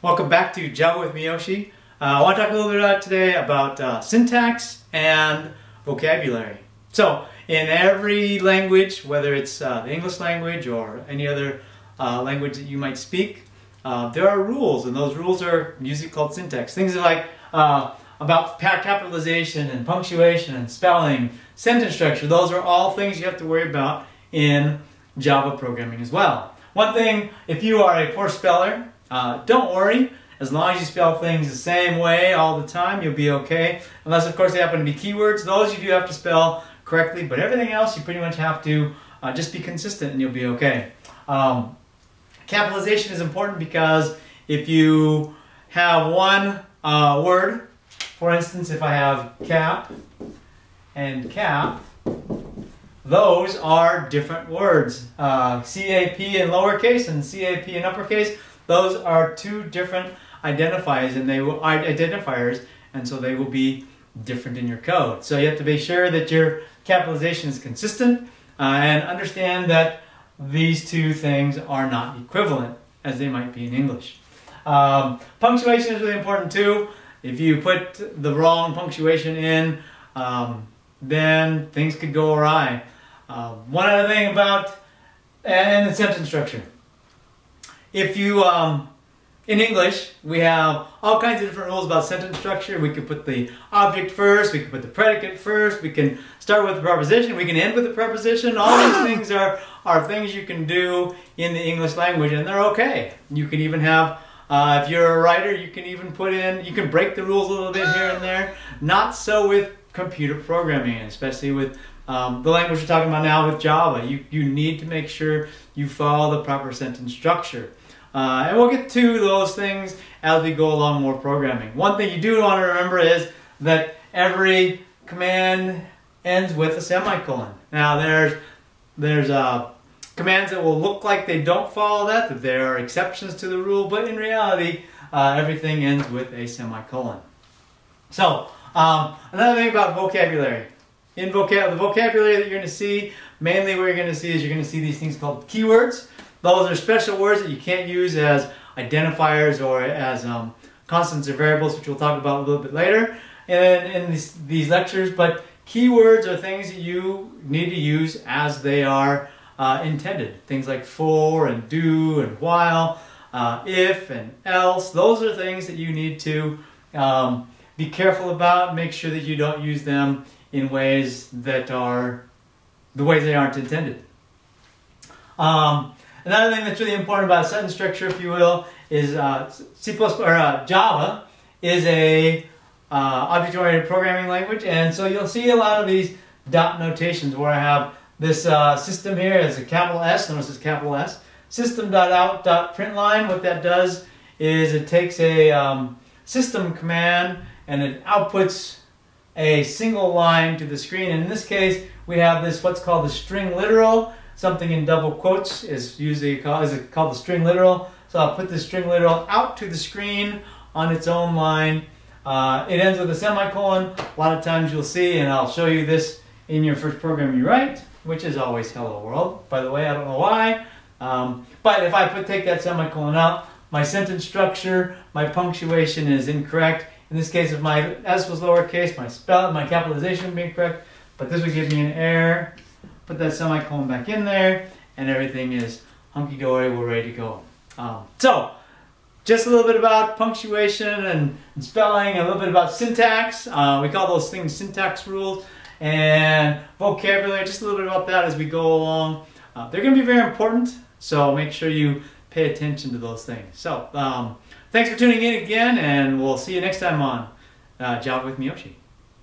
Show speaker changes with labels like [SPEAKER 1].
[SPEAKER 1] Welcome back to Java with Miyoshi. I want to talk a little bit today about syntax and vocabulary. So, in every language, whether it's the English language or any other language that you might speak, there are rules, and those rules are usually called syntax. Things like about capitalization and punctuation and spelling, sentence structure. Those are all things you have to worry about in Java programming as well. One thing, if you are a poor speller, don't worry. As long as you spell things the same way all the time, you'll be okay. Unless, of course, they happen to be keywords. Those you do have to spell correctly, but everything else you pretty much have to just be consistent and you'll be okay. Capitalization is important because if you have one word, for instance, if I have cap and cap, those are different words. CAP in lowercase and CAP in uppercase, those are two different identifiers, and so they will be different in your code. So you have to be sure that your capitalization is consistent and understand that these two things are not equivalent as they might be in English. Punctuation is really important too. If you put the wrong punctuation in, then things could go awry. One other thing about and the sentence structure. If you, in English, we have all kinds of different rules about sentence structure. We could put the object first, we could put the predicate first, we can start with the preposition, we can end with the preposition. All these things are things you can do in the English language, and they're okay. You can even have, if you're a writer, you can even put in, you can break the rules a little bit here and there. Not so with computer programming, especially with the language we're talking about now with Java. You need to make sure you follow the proper sentence structure. And we'll get to those things as we go along more programming. One thing you do want to remember is that every command ends with a semicolon. Now there's commands that will look like they don't follow that there are exceptions to the rule, but in reality everything ends with a semicolon. So another thing about vocabulary. In the vocabulary that you're going to see, mainly what you're going to see is you're going to see these things called keywords. Those are special words that you can't use as identifiers or as constants or variables, which we'll talk about a little bit later in these lectures. But keywords are things that you need to use as they are intended. Things like for and do and while, if and else. Those are things that you need to be careful about. Make sure that you don't use them in ways that are the ways they aren't intended. Another thing that's really important about sentence structure, if you will, is Java is a object-oriented programming language, and so you'll see a lot of these dot notations where I have this system here as a capital S. Notice it's capital S. System.out.println. What that does is it takes a system command and it outputs a single line to the screen. And in this case, we have this what's called the string literal. Something in double quotes is usually called the string literal. So I'll put the string literal out to the screen on its own line. It ends with a semicolon. A lot of times you'll see, and I'll show you this in your first program you write, which is always hello world. By the way, I don't know why. But if I take that semicolon out, my sentence structure, my punctuation is incorrect. In this case, if my S was lowercase, my capitalization would be incorrect. But this would give me an error. Put that semicolon back in there, and everything is hunky-dory, we're ready to go. So, just a little bit about punctuation and spelling, a little bit about syntax. We call those things syntax rules. And vocabulary, just a little bit about that as we go along. They're going to be very important, so make sure you pay attention to those things. So, thanks for tuning in again, and we'll see you next time on Java with Miyoshi.